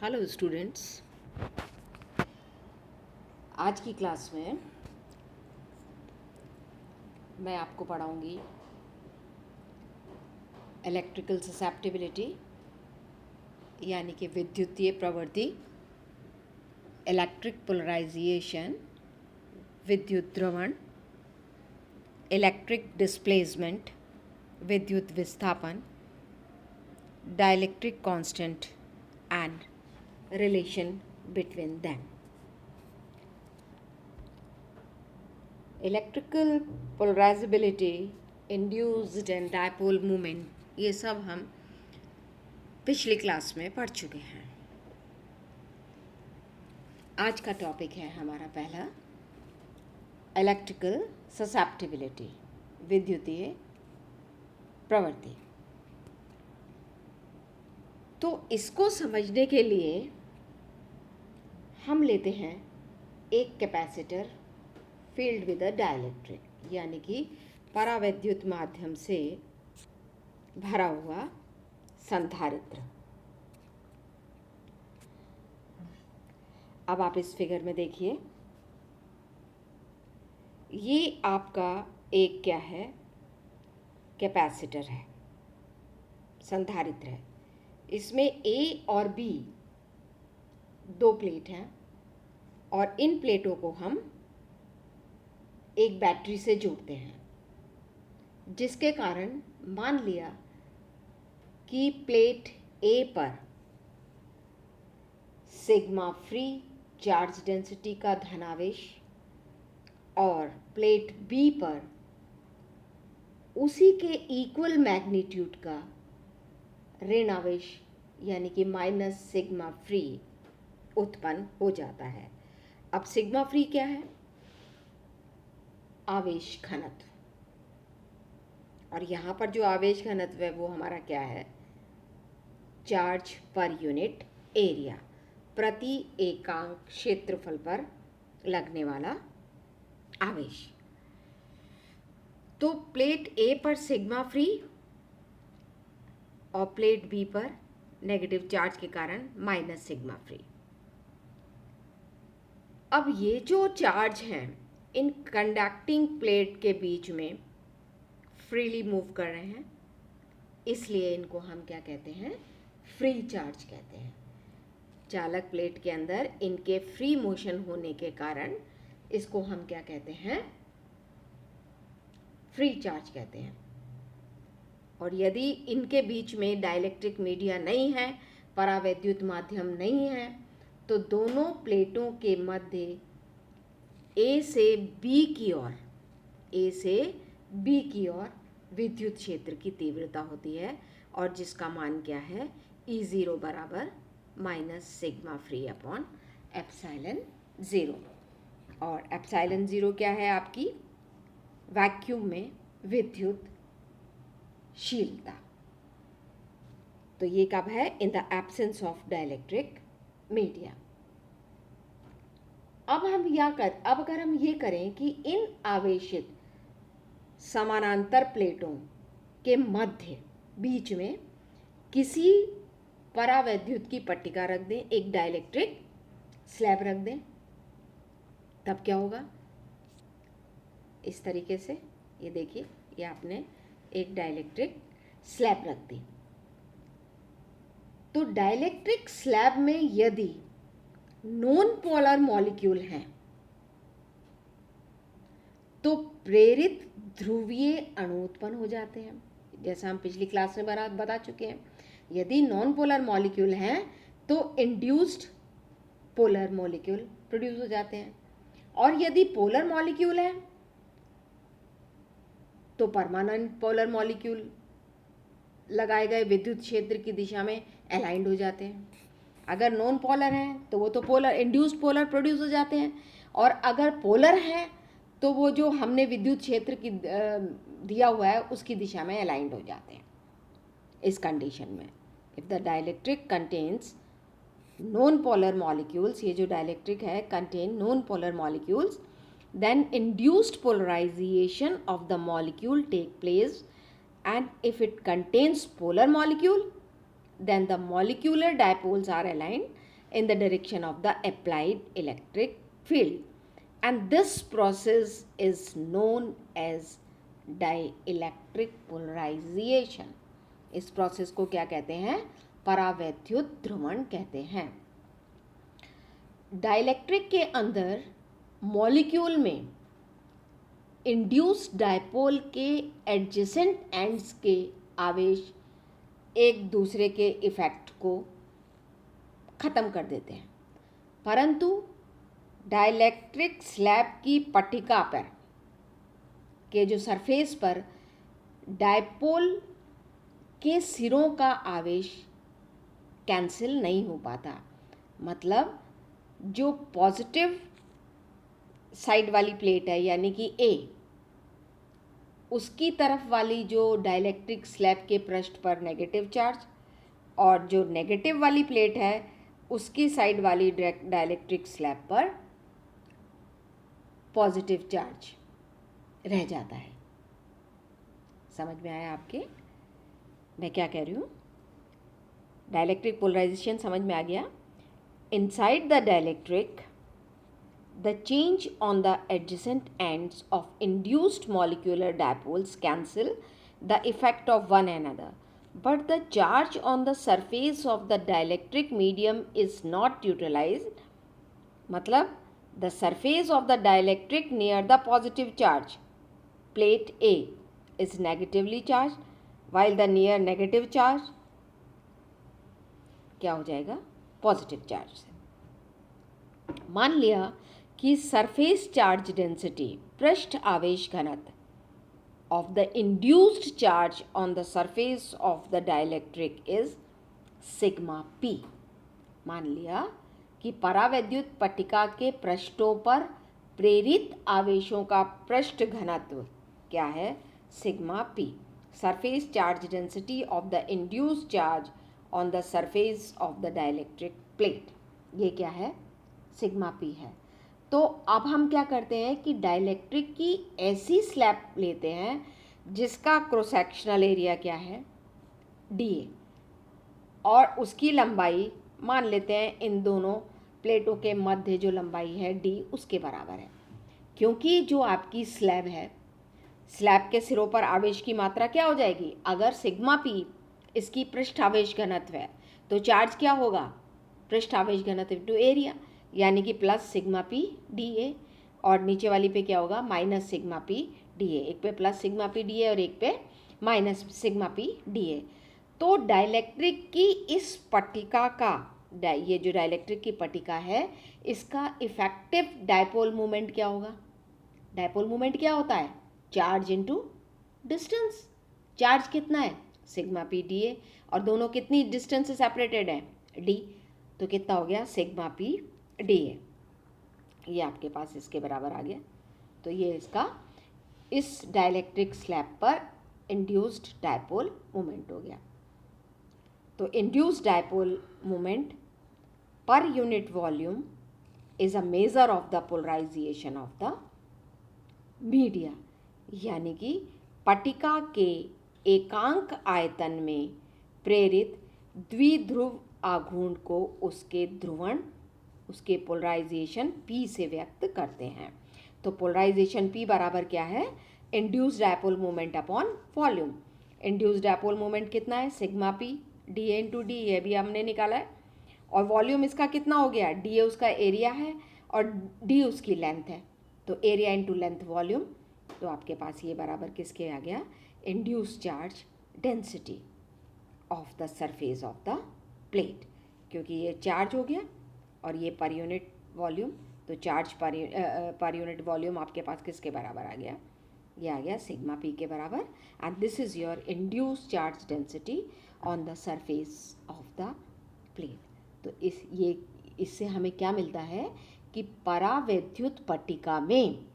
Hello students, आज की class में मैं आपको पढ़ाऊंगी इलेक्ट्रिकल ससेप्टिबिलिटी यानी कि विद्युतीय प्रवृत्ति, इलेक्ट्रिक पोलराइजेशन विद्युत ध्रुवण, इलेक्ट्रिक डिस्प्लेसमेंट विद्युत विस्थापन, dielectric constant and relation between them. Electrical polarisability, induced and dipole movement, ये सब हम पिछली क्लास में पढ़ चुके हैं। आज का टॉपिक है हमारा पहला इलेक्ट्रिकल ससेप्टिबिलिटी, विद्युतीय प्रवृत्ति। तो इसको समझने के लिए हम लेते हैं एक capacitor field with a dielectric, यानी कि परावैद्युत माध्यम से भरा हुआ संधारित्र। अब आप इस फिगर में देखिए, ये आपका एक क्या है, कैपेसिटर है, संधारित्र है। इसमें ए और बी दो प्लेट हैं और इन प्लेटों को हम एक बैटरी से जोड़ते हैं, जिसके कारण मान लिया कि प्लेट ए पर सिग्मा फ्री चार्ज डेंसिटी का धनावेश और प्लेट बी पर उसी के इक्वल मैग्नीट्यूड का ऋणावेश यानी कि माइनस सिग्मा फ्री उत्पन्न हो जाता है। अब सिग्मा फ्री क्या है? आवेश घनत्व। और यहाँ पर जो आवेश घनत्व है वो हमारा क्या है? चार्ज पर यूनिट एरिया, प्रति एकांक क्षेत्रफल पर लगने वाला आवेश। तो प्लेट ए पर सिग्मा फ्री और प्लेट बी पर नेगेटिव चार्ज के कारण माइनस सिग्मा फ्री। अब ये जो चार्ज हैं इन कंडक्टिंग प्लेट के बीच में फ्रीली मूव कर रहे हैं, इसलिए इनको हम क्या कहते हैं? फ्री चार्ज कहते हैं। चालक प्लेट के अंदर इनके फ्री मोशन होने के कारण इसको हम क्या कहते हैं? फ्री चार्ज कहते हैं। और यदि इनके बीच में डाइलेक्ट्रिक मीडिया नहीं है, परावैद्युत माध्यम नहीं है, तो दोनों प्लेटों के मध्य ए से बी की ओर विद्युत क्षेत्र की तीव्रता होती है, और जिसका मान क्या है? E0 बराबर minus sigma free upon epsilon zero. और एप्सिलॉन ज़ीरो क्या है? आपकी वैक्यूम में विद्युत शीलता। तो ये कब है? इन the absence of dielectric media. अब अगर हम ये करें कि इन आवेशित समानांतर प्लेटों के मध्य बीच में किसी परावैद्युत की पट्टिका रख दें, एक डाइलेक्ट्रिक स्लैब रख दें, तब क्या होगा? इस तरीके से ये देखिए, ये आपने एक डाइलेक्ट्रिक स्लैब रख दी। तो डाइलेक्ट्रिक स्लैब में यदि नॉन पोलर मॉलिक्यूल हैं तो प्रेरित ध्रुवीय अणु उत्पन्न हो जाते हैं, जैसा हम पिछली क्लास में बता चुके हैं। यदि नॉन पोलर मॉलिक्यूल हैं तो इंड्यूस्ड पोलर मॉलिक्यूल प्रोड्यूस हो जाते हैं, और यदि पोलर मॉलिक्यूल हैं तो परमानेंट पोलर मॉलिक्यूल लगाए गए विद्युत क्षेत्र की दिशा में अलाइंड हो जाते हैं। अगर नॉन पोलर हैं तो वो तो पोलर इंड्यूस्ड पोलर प्रोड्यूस हो जाते हैं, और अगर पोलर हैं तो वो जो हमने विद्युत क्षेत्र की दिया हुआ है उसकी दिशा में अलाइंड हो जाते हैं। इस कंडीशन में if the dielectric contains non polar molecules, ये जो डाइलेक्ट्रिक है contain non polar molecules, then induced polarization of the molecule take place, and if it contains polar molecule then the molecular dipoles are aligned in the direction of the applied electric field, and this process is known as dielectric polarization. इस process को क्या कहते हैं? परावैद्युत ध्रुवण कहते हैं। Dielectric के अंदर molecule में इंड्यूस्ड डायपोल के एडजेसेंट एंड्स के आवेश एक दूसरे के इफेक्ट को ख़त्म कर देते हैं, परंतु डाइलेक्ट्रिक स्लैब की पट्टिका पर के जो सरफेस पर डायपोल के सिरों का आवेश कैंसिल नहीं हो पाता। मतलब जो पॉजिटिव साइड वाली प्लेट है यानी कि ए, उसकी तरफ वाली जो डाइलेक्ट्रिक स्लैब के पृष्ठ पर नेगेटिव चार्ज, और जो नेगेटिव वाली प्लेट है उसकी साइड वाली डाइलेक्ट्रिक स्लैब पर पॉजिटिव चार्ज रह जाता है। समझ में आया आपके मैं क्या कह रही हूँ? डाइलेक्ट्रिक पोलराइजेशन समझ में आ गया। Inside the dielectric the change on the adjacent ends of induced molecular dipoles cancel the effect of one another, but the charge on the surface of the dielectric medium is not utilized. मतलब the surface of the dielectric near the positive charge plate A is negatively charged, while the near negative charge क्या हो जाएगा? Positive charge से। मान लिया कि surface charge density पृष्ठ आवेश घनत्व of the induced charge on the surface of the dielectric is sigma P. मान लिया कि परावैद्युत पट्टिका के पृष्ठों पर प्रेरित आवेशों का पृष्ठ घनत्व क्या है? Sigma P. Surface charge density of the induced charge on the surface of the dielectric plate, ये क्या है? सिग्मा पी है। तो अब हम क्या करते हैं कि डाइलेक्ट्रिक की ऐसी स्लैब लेते हैं जिसका क्रॉस सेक्शनल एरिया क्या है? डी, और उसकी लंबाई मान लेते हैं इन दोनों प्लेटों के मध्य जो लंबाई है डी उसके बराबर है। क्योंकि जो आपकी स्लैब है, स्लैब के सिरों पर आवेश की मात्रा क्या हो जाएगी? अगर सिग्मा पी इसकी पृष्ठ आवेश घनत्व है तो चार्ज क्या होगा? पृष्ठ आवेश घनत्व टू एरिया, यानी कि plus sigma P D A, और नीचे वाली पे क्या होगा? Minus sigma P D A. एक पे plus sigma P D A और एक पे minus sigma P D A. तो डाइलेक्ट्रिक की इस पट्टिका का ये जो डाइलेक्ट्रिक की पट्टिका है इसका इफेक्टिव डायपोल मोमेंट क्या होगा? डायपोल मोमेंट क्या होता है? Charge into distance. चार्ज कितना है? सिग्मा पी डी ए, और दोनों कितनी डिस्टेंस से सेपरेटेड है? डी। तो कितना हो गया? Sigma P D A. ये आपके पास इसके बराबर आ गया। तो ये इसका इस डाइलेक्ट्रिक स्लैब पर इंड्यूस्ड डायपोल मोमेंट हो गया। तो इंड्यूस्ड डायपोल मोमेंट पर unit volume is a measure of the polarisation of the media, यानी कि पट्टिका के एकांक आयतन में प्रेरित द्विध्रुव आघूर्ण को उसके ध्रुवण, उसके पोलराइजेशन P से व्यक्त करते हैं। तो पोलराइजेशन P बराबर क्या है? Induced dipole moment upon volume. Induced dipole moment कितना है? Sigma P D A into D, ये भी हमने निकाला है। और वॉल्यूम इसका कितना हो गया? डी ए उसका एरिया है और डी उसकी लेंथ है, तो एरिया इंटू लेंथ वॉल्यूम। तो आपके पास ये बराबर किसके आ गया? Induced charge density of the surface of the plate, क्योंकि ये चार्ज हो गया और ये पर यूनिट वॉल्यूम, तो चार्ज पर यूनिट वॉल्यूम आपके पास किसके बराबर आ गया? ये आ गया सिग्मा पी के बराबर। And this is your induced charge density on the surface of the plate. तो इससे हमें क्या मिलता है कि परावैद्युत पट्टिका में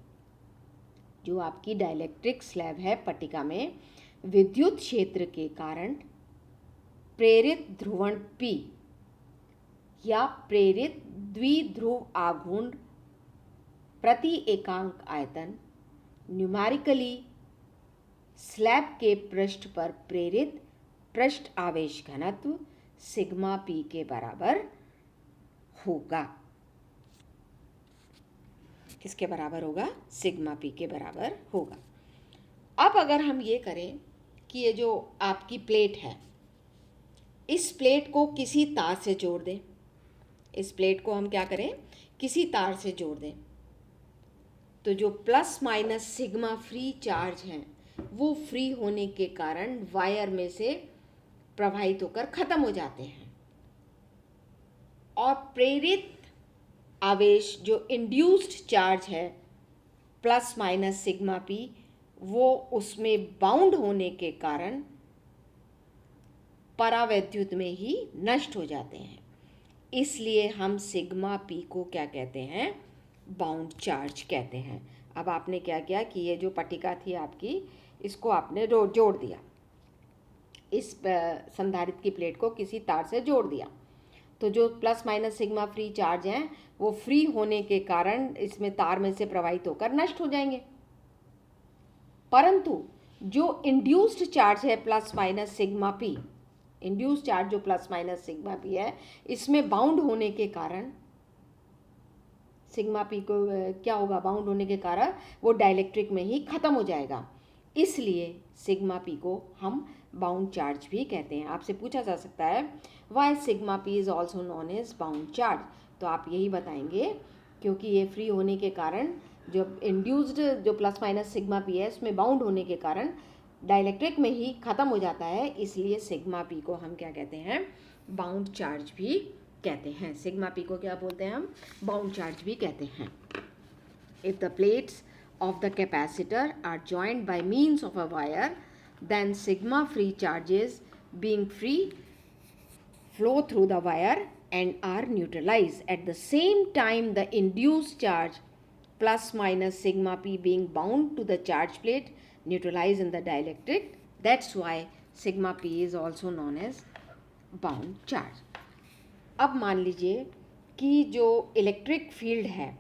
जो आपकी डाइलेक्ट्रिक स्लैब है, पट्टिका में विद्युत क्षेत्र के कारण प्रेरित ध्रुवण P या प्रेरित द्विध्रुव आघूर्ण प्रति एकांक आयतन न्यूमेरिकली स्लैब के पृष्ठ पर प्रेरित पृष्ठ आवेश घनत्व सिग्मा P के बराबर होगा। किसके बराबर होगा? सिग्मा पी के बराबर होगा। अब अगर हम ये करें कि ये जो आपकी प्लेट है, इस प्लेट को किसी तार से जोड़ दें, इस प्लेट को हम क्या करें? किसी तार से जोड़ दें, तो जो plus minus sigma free charge हैं वो फ्री होने के कारण वायर में से प्रवाहित होकर खत्म हो जाते हैं, और प्रेरित आवेश जो इंड्यूस्ड चार्ज है प्लस माइनस सिग्मा पी, वो उसमें बाउंड होने के कारण परावैद्युत में ही नष्ट हो जाते हैं। इसलिए हम सिग्मा पी को क्या कहते हैं? बाउंड चार्ज कहते हैं। अब आपने क्या किया कि ये जो पट्टिका थी आपकी, इसको आपने जोड़ दिया, इस संधारित्र की प्लेट को किसी तार से जोड़ दिया, तो जो plus minus sigma free charge हैं वो फ्री होने के कारण इसमें तार में से प्रवाहित होकर नष्ट हो जाएंगे। परंतु जो इंड्यूस्ड चार्ज है plus minus sigma P, induced charge जो प्लस माइनस सिग्मा पी है, इसमें बाउंड होने के कारण सिग्मा पी को क्या होगा? बाउंड होने के कारण वो डाइलेक्ट्रिक में ही खत्म हो जाएगा। इसलिए सिग्मा पी को हम बाउंड चार्ज भी कहते हैं। आपसे पूछा जा सकता है why sigma P is also known as bound charge, तो आप यही बताएंगे क्योंकि ये फ्री होने के कारण, जो इंड्यूस्ड जो प्लस माइनस सिग्मा पी है उसमें बाउंड होने के कारण डाइलेक्ट्रिक में ही ख़त्म हो जाता है, इसलिए सिग्मा पी को हम क्या कहते हैं? बाउंड चार्ज भी कहते हैं। सिग्मा पी को क्या बोलते हैं हम? बाउंड चार्ज भी कहते हैं। If the plates of the capacitor are joined by means of a wire, then sigma free charges being free flow through the wire and are neutralized. At the same time, the induced charge plus minus sigma p being bound to the charge plate neutralized in the dielectric. That's why sigma p is also known as bound charge. अब मान लीजिए कि जो electric field है,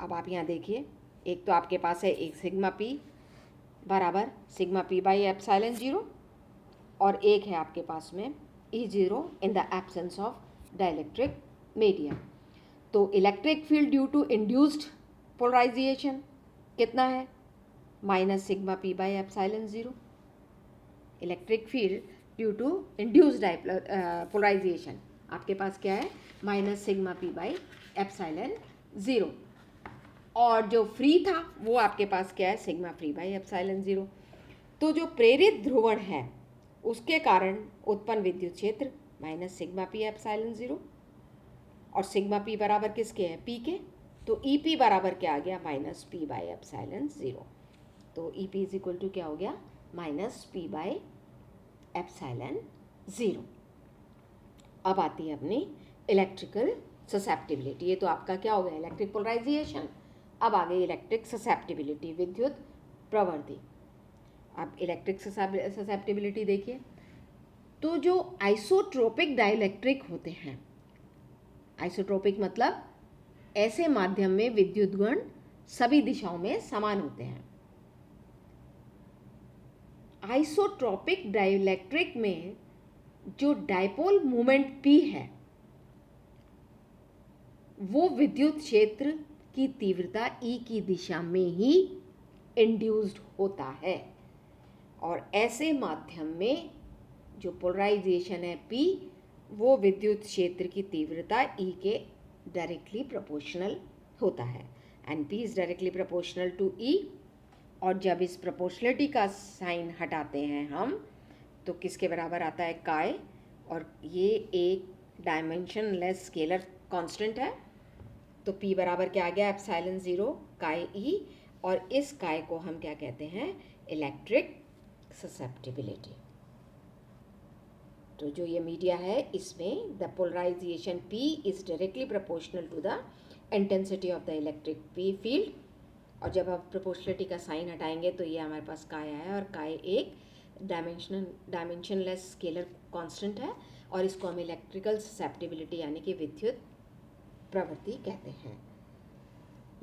अब आप यहाँ देखिए, एक तो आपके पास है एक सिग्मा पी बराबर sigma P by epsilon zero, और एक है आपके पास में E zero in the absence of dielectric medium. तो electric field due to induced polarisation कितना है? Minus sigma P by epsilon zero. Electric field due to induced polarisation आपके पास क्या है? Minus sigma P by epsilon zero. और जो free था वो आपके पास क्या है? Sigma free by epsilon zero. तो जो प्रेरित ध्रुवण है उसके कारण उत्पन्न विद्युत क्षेत्र minus sigma P epsilon zero, और सिग्मा पी बराबर किसके है? पी के। तो ई पी बराबर क्या आ गया? Minus P by epsilon zero. तो E P is equal to क्या हो गया? Minus P by epsilon zero. अब आती है अपनी इलेक्ट्रिकल ससेप्टिबिलिटी। ये तो आपका क्या हो गया? Electric polarisation. अब आ गई इलेक्ट्रिक ससेप्टिबिलिटी, विद्युत प्रवृत्ति। अब इलेक्ट्रिक ससेप्टिबिलिटी देखिए, तो जो आइसोट्रोपिक डाइलेक्ट्रिक होते हैं, आइसोट्रोपिक मतलब ऐसे माध्यम में विद्युत गुण सभी दिशाओं में समान होते हैं। आइसोट्रोपिक डाइलेक्ट्रिक में जो डाइपोल मोमेंट P है वो विद्युत क्षेत्र की तीव्रता E की दिशा में ही इंड्यूस्ड होता है, और ऐसे माध्यम में जो पोलराइजेशन है P वो विद्युत क्षेत्र की तीव्रता E के डायरेक्टली प्रोपोर्शनल होता है, and P is directly proportional to E। और जब इस प्रोपोर्शनलिटी का साइन हटाते हैं हम, तो किसके बराबर आता है? काय, और ये एक डायमेंशनलेस स्केलर कांस्टेंट है, तो P बराबर क्या आ गया? एप्सिलॉन जीरो काय E, और इस काय को हम क्या कहते हैं? Electric susceptibility. तो जो ये मीडिया है इसमें the polarisation P is directly proportional to the intensity of the electric P field, और जब आप प्रोपोर्शनलिटी का साइन हटाएंगे तो ये हमारे पास काय आया, और काय एक डायमेंशनलेस स्केलर कांस्टेंट है, और इसको हम इलेक्ट्रिकल ससेप्टिबिलिटी यानी कि विद्युत प्रवृत्ति कहते हैं।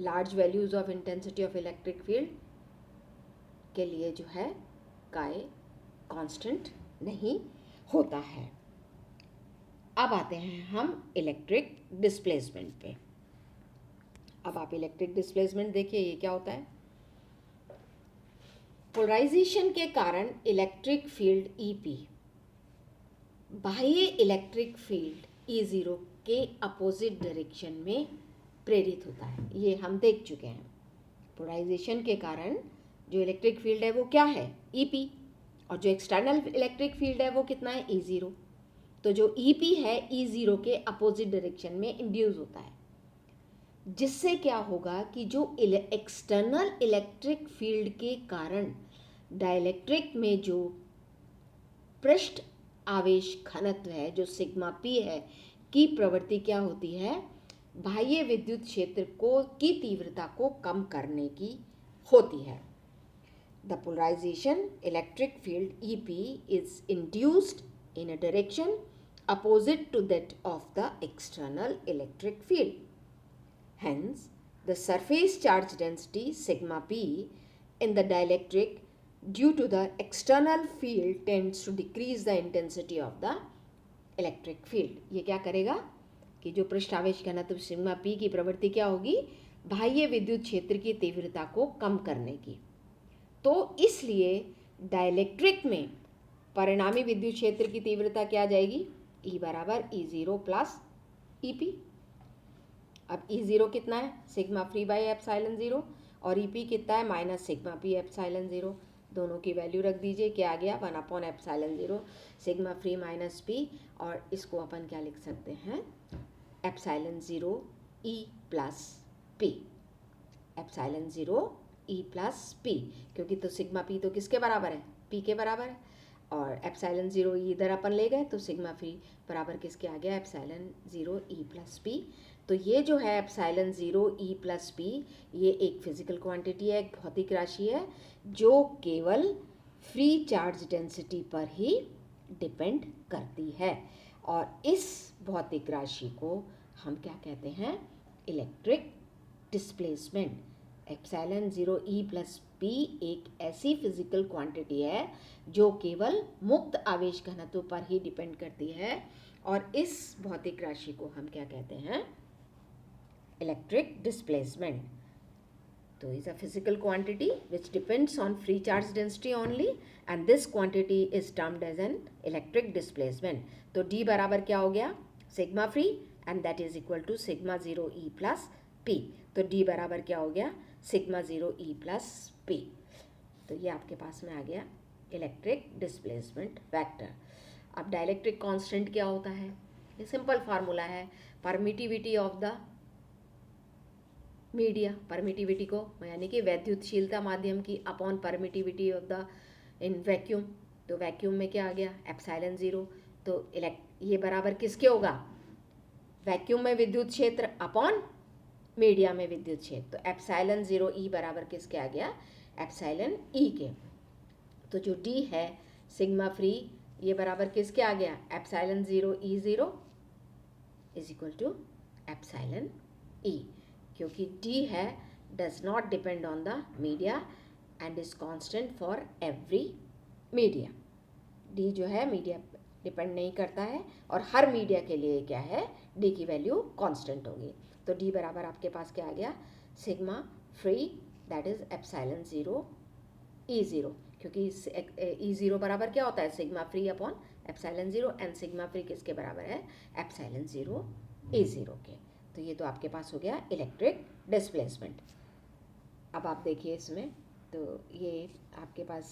Large values of intensity of electric field के लिए जो है काय कांस्टेंट नहीं होता है। अब आते हैं हम इलेक्ट्रिक डिस्प्लेसमेंट पे। अब आप इलेक्ट्रिक डिस्प्लेसमेंट देखिए, ये क्या होता है। पोलराइजेशन के कारण इलेक्ट्रिक फील्ड ईपी बाह्य इलेक्ट्रिक फील्ड E0 के अपोजिट डायरेक्शन में प्रेरित होता है। ये हम देख चुके हैं। पोलराइजेशन के कारण जो इलेक्ट्रिक फील्ड है वो क्या है, ईपी, और जो एक्सटर्नल इलेक्ट्रिक फील्ड है वो कितना है, E0। तो जो ईपी है E0 के अपोजिट डायरेक्शन में इंड्यूस होता है, जिससे क्या होगा कि जो एक्सटर्नल इलेक्ट्रिक फील्ड के कारण डाइलेक्ट्रिक में जो पृष्ठ आवेश घनत्व है, जो सिग्मा पी है, की प्रवृत्ति क्या होती है, बाह्य विद्युत क्षेत्र को की तीव्रता को कम करने की होती है। The polarisation electric field EP is induced in a direction opposite to that of the external electric field. Hence, the surface charge density sigma p in the dielectric due to the external field tends to decrease the intensity of the electric field. ये क्या करेगा कि जो पृष्ठ आवेश घनत्व sigma p की प्रवृत्ति क्या होगी, बाह्य विद्युत क्षेत्र की तीव्रता को कम करने की। तो इसलिए डाइलेक्ट्रिक में परिणामी विद्युत क्षेत्र की तीव्रता क्या आ जाएगी, E बराबर E0 प्लस EP। अब E0 कितना है, सिग्मा फ्री बाई एप्साइलन 0, और EP कितना है, माइनस सिग्मा पी एप्साइलन 0। दोनों की वैल्यू रख दीजिए, क्या आ गया, 1 upon epsilon 0 sigma free minus P, और इसको अपन क्या लिख सकते हैं, epsilon 0 E plus P, epsilon 0 E plus P, क्योंकि तो सिग्मा पी तो किसके बराबर है, P के बराबर है, और एप्साइलन 0 E इधर अपन ले गए तो सिग्मा फ्री बराबर किसके आ गया, एप्साइलन 0 E प्लस पी। तो ये जो है एप्साइलन 0 E प्लस पी, ये एक फिजिकल क्वांटिटी है, एक भौतिक राशि है, जो केवल फ्री चार्ज डेंसिटी पर ही डिपेंड करती है, और इस भौतिक राशि को हम क्या कहते हैं, electric displacement. Epsilon 0 E plus P एक ऐसी फिजिकल क्वांटिटी है जो केवल मुक्त आवेश घनत्व पर ही डिपेंड करती है, और इस भौतिक राशि को हम क्या कहते हैं, electric displacement. So is a physical quantity which depends on free charge density only, and this quantity is termed as an electric displacement. तो D बराबर क्या हो गया, sigma free, and that is equal to sigma 0 E plus P. तो D बराबर क्या हो गया, सिग्मा 0 E plus P. तो ये आपके पास में आ गया इलेक्ट्रिक डिस्प्लेसमेंट वेक्टर। अब डाइलेक्ट्रिक कांस्टेंट क्या होता है, ये सिंपल फार्मूला है, permittivity of the media, permittivity को यानी कि वैद्युतशीलता माध्यम की upon permittivity of the in vacuum. तो वैक्यूम में क्या आ गया, एप्साइलन 0, तो ये बराबर किसके होगा, वैक्यूम में विद्युत क्षेत्र अपॉन मीडिया में विद्युत क्षेत्र। तो एप्साइलन 0 E बराबर किसके आ गया, एप्साइलन E के। तो जो D है सिग्मा फ्री, ये बराबर किसके आ गया, epsilon 0 E0 is equal to epsilon E, क्योंकि D है does not depend on the media and is constant for every media. D जो है मीडिया डिपेंड नहीं करता है, और हर मीडिया के लिए क्या है, D की वैल्यू कांस्टेंट होगी। तो D बराबर आपके पास क्या आ गया, sigma free that is epsilon 0 E0, क्योंकि E0 बराबर क्या होता है, sigma free upon epsilon 0, and sigma free किसके बराबर है, एप्साइलन 0 E0 के। तो ये तो आपके पास हो गया इलेक्ट्रिक डिस्प्लेसमेंट। अब आप देखिए इसमें, तो ये आपके पास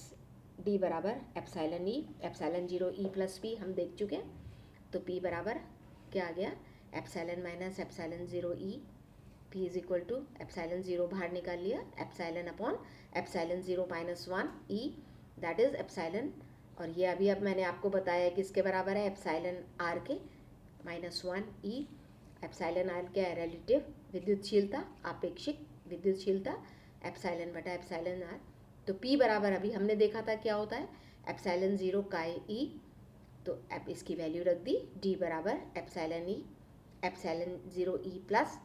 D बराबर epsilon E, epsilon 0 E plus P हम देख चुके हैं। तो P बराबर क्या आ गया, epsilon minus epsilon 0 E, P is equal to epsilon 0 बाहर निकाल लिया, epsilon upon epsilon 0 minus 1 E that is epsilon, और ये अभी अब मैंने आपको बताया किसके बराबर है, एप्साइलन R के माइनस 1 E। एप्साइलन R क्या है, रिलेटिव विद्युतशीलता, आपेक्षिक विद्युतशीलता, एप्साइलन बटा एप्साइलन R। तो P बराबर अभी हमने देखा था क्या होता है, एप्साइलन 0 काय E, तो अब इसकी वैल्यू रख दी, D बराबर epsilon E, epsilon 0 E plus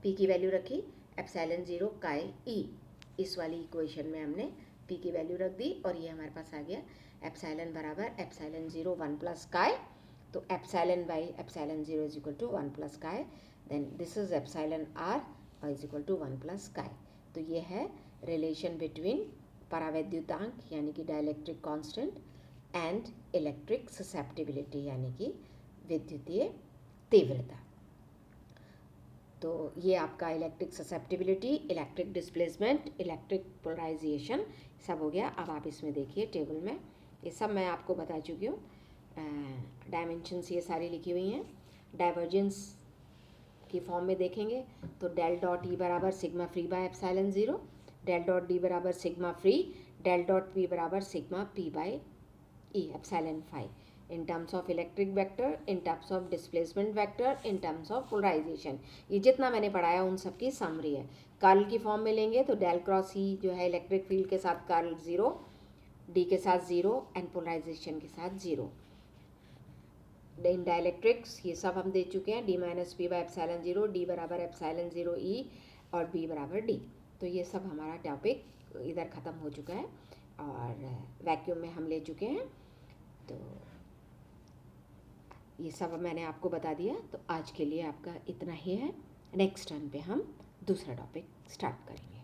P की वैल्यू रखी, एप्साइलन 0 काय E। इस वाली इक्वेशन में हमने P की वैल्यू रख दी, और ये हमारे पास आ गया एप्साइलन बराबर एप्साइलन 0 1 प्लस काय तो epsilon by epsilon 0 is equal to 1 plus chi, then this is epsilon R is equal to 1 plus chi. तो ये है रिलेशन बिटवीन परावैद्युतांक यानी कि dielectric constant and electric susceptibility यानी कि विद्युतीय तीव्रता। तो ये आपका electric susceptibility, electric displacement, electric polarisation सब हो गया। अब आप इसमें देखिए टेबल में ये सब मैं आपको बता चुकी हूँ। डायमेंशंस ये सारी लिखी हुई हैं। डाइवर्जेंस की फॉर्म में देखेंगे तो डेल डॉट ई बराबर sigma free by epsilon 0, del dot D बराबर sigma free, del dot P बराबर sigma P by E epsilon phi in terms of electric vector, in terms of displacement vector, in terms of polarization। ये जितना मैंने पढ़ाया उन सब की summary है। कर्ल की फॉर्म में लेंगे तो डेल क्रॉस ई जो है इलेक्ट्रिक फील्ड के साथ कर्ल 0, डी के साथ 0 एंड पोलराइजेशन के साथ 0। इन डाइलेक्ट्रिक्स ये सब हम दे चुके हैं, D minus P by epsilon 0, D बराबर एप्सिलॉन 0 ई और बी बराबर डी। तो ये सब हमारा टॉपिक इधर ख़त्म हो चुका है और वैक्यूम में हम ले चुके हैं। तो ये सब मैंने आपको बता दिया। तो आज के लिए आपका इतना ही है। नेक्स्ट टर्न पे हम दूसरा टॉपिक स्टार्ट करेंगे।